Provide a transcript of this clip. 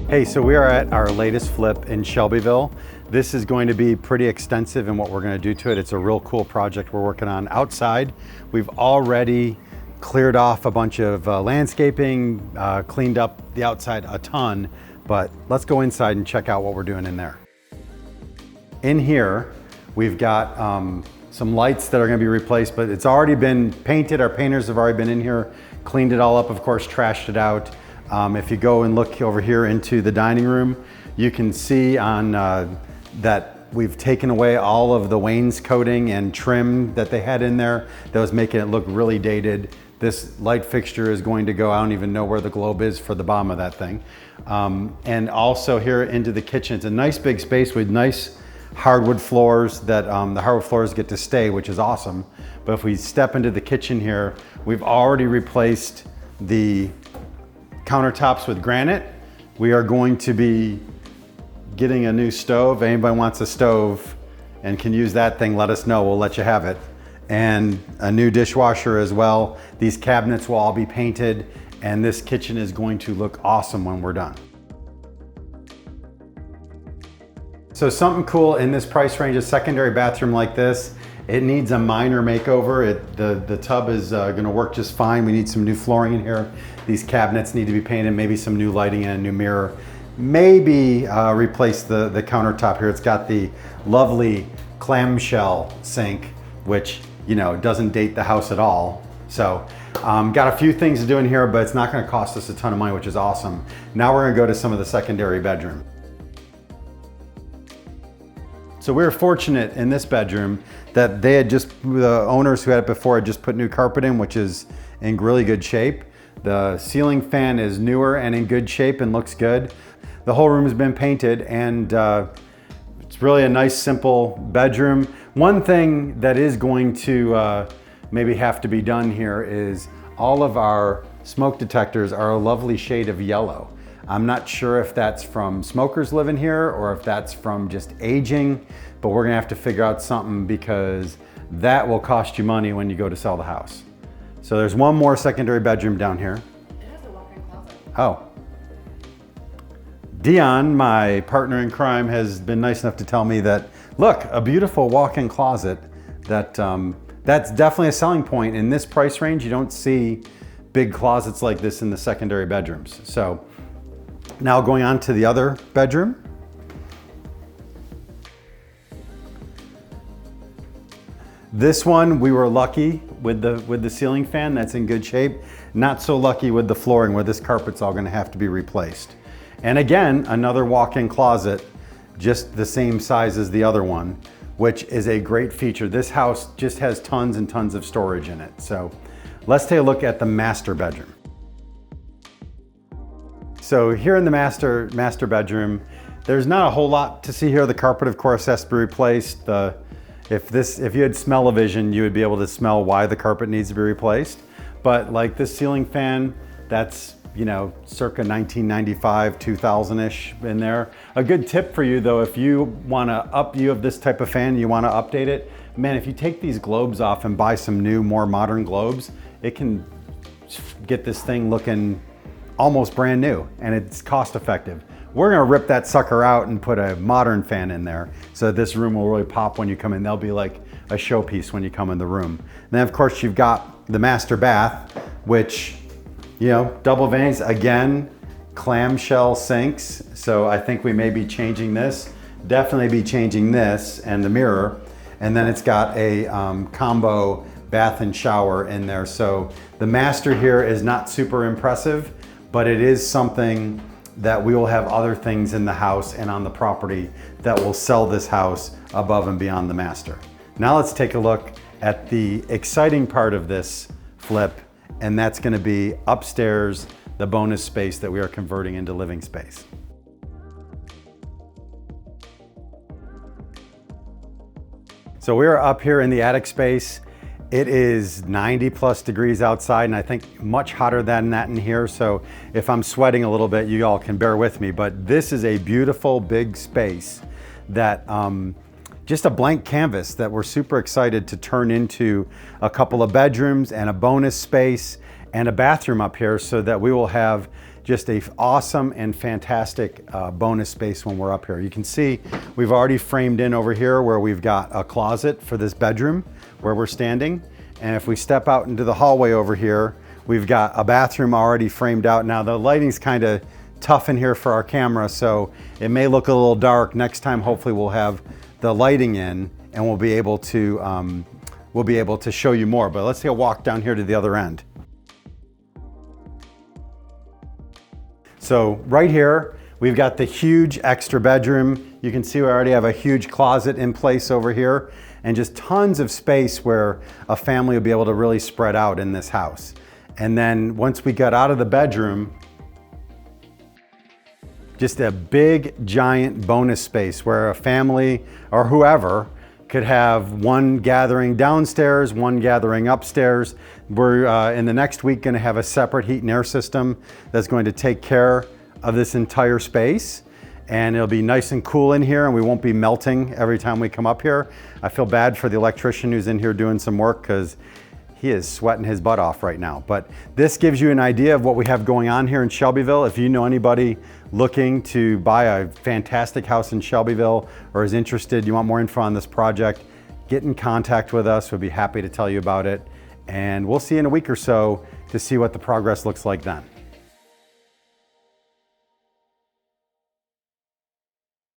Hey, so we are at our latest flip in Shelbyville. This is going to be pretty extensive in what we're going to do to it. It's a real cool project we're working on outside. We've already cleared off a bunch of landscaping, cleaned up the outside a ton, but let's go inside and check out what we're doing in there. In here, we've got some lights that are going to be replaced, but it's already been painted. Our painters have already been in here, cleaned it all up, of course, trashed it out. If you go and look over here into the dining room, you can see on that we've taken away all of the wainscoting and trim that they had in there that was making it look really dated. This light fixture is going to go, I don't even know where the globe is for the bottom of that thing. And also here into the kitchen, it's a nice big space with nice hardwood floors that the hardwood floors get to stay, which is awesome. But if we step into the kitchen here, we've already replaced the countertops with granite. We are going to be getting a new stove. If anybody wants a stove and can use that thing, let us know, we'll let you have it. And a new dishwasher as well. These cabinets will all be painted, and this kitchen is going to look awesome when we're done. So something cool in this price range, a secondary bathroom like this, it needs a minor makeover. The tub is gonna work just fine. We need some new flooring in here. These cabinets need to be painted, maybe some new lighting and a new mirror. Maybe replace the countertop here. It's got the lovely clamshell sink, which doesn't date the house at all. So got a few things to do in here, but it's not gonna cost us a ton of money, which is awesome. Now we're gonna go to some of the secondary bedroom. So we were fortunate in this bedroom that the owners who had it before had just put new carpet in, which is in really good shape. The ceiling fan is newer and in good shape and looks good. The whole room has been painted, and it's really a nice, simple bedroom. One thing that is going to maybe have to be done here is all of our smoke detectors are a lovely shade of yellow. I'm not sure if that's from smokers living here or if that's from just aging, but we're gonna have to figure out something because that will cost you money when you go to sell the house. So there's one more secondary bedroom down here. It has a walk-in closet. Oh. Dion, my partner in crime, has been nice enough to tell me that, look, a beautiful walk-in closet, that's definitely a selling point. In this price range, you don't see big closets like this in the secondary bedrooms. So now going on to the other bedroom. This one, we were lucky with the ceiling fan, that's in good shape. Not so lucky with the flooring where this carpet's all gonna have to be replaced. And again, another walk-in closet, just the same size as the other one, which is a great feature. This house just has tons and tons of storage in it. So let's take a look at the master bedroom. So here in the master bedroom, there's not a whole lot to see here. The carpet, of course, has to be replaced. If you had smell-o-vision, you would be able to smell why the carpet needs to be replaced. But like this ceiling fan, that's circa 1995, 2000-ish in there. A good tip for you though, if you have this type of fan, you wanna update it, man, if you take these globes off and buy some new, more modern globes, it can get this thing looking almost brand new, and it's cost effective. We're gonna rip that sucker out and put a modern fan in there so that this room will really pop when you come in. They'll be like a showpiece when you come in the room. And then of course you've got the master bath, which, double vannies, again, clamshell sinks. So I think we may be changing this, definitely be changing this and the mirror. And then it's got a combo bath and shower in there. So the master here is not super impressive, but it is something that we will have other things in the house and on the property that will sell this house above and beyond the master. Now let's take a look at the exciting part of this flip, and that's gonna be upstairs, the bonus space that we are converting into living space. So we are up here in the attic space. It is 90 plus degrees outside, and I think much hotter than that in here. So if I'm sweating a little bit, you all can bear with me, but this is a beautiful big space that just a blank canvas that we're super excited to turn into a couple of bedrooms and a bonus space and a bathroom up here so that we will have just a awesome and fantastic bonus space when we're up here. You can see we've already framed in over here where we've got a closet for this bedroom where we're standing. And if we step out into the hallway over here, we've got a bathroom already framed out. Now the lighting's kind of tough in here for our camera, so it may look a little dark. Next time, hopefully we'll have the lighting in and we'll be able to show you more. But let's take a walk down here to the other end. So right here, we've got the huge extra bedroom. You can see we already have a huge closet in place over here and just tons of space where a family will be able to really spread out in this house. And then once we got out of the bedroom, just a big giant bonus space where a family or whoever could have one gathering downstairs, one gathering upstairs. We're in the next week going to have a separate heat and air system that's going to take care of this entire space. And it'll be nice and cool in here and we won't be melting every time we come up here. I feel bad for the electrician who's in here doing some work because he is sweating his butt off right now. But this gives you an idea of what we have going on here in Shelbyville. If you know anybody looking to buy a fantastic house in Shelbyville or is interested, you want more info on this project, get in contact with us. We'll be happy to tell you about it. And we'll see you in a week or so to see what the progress looks like then.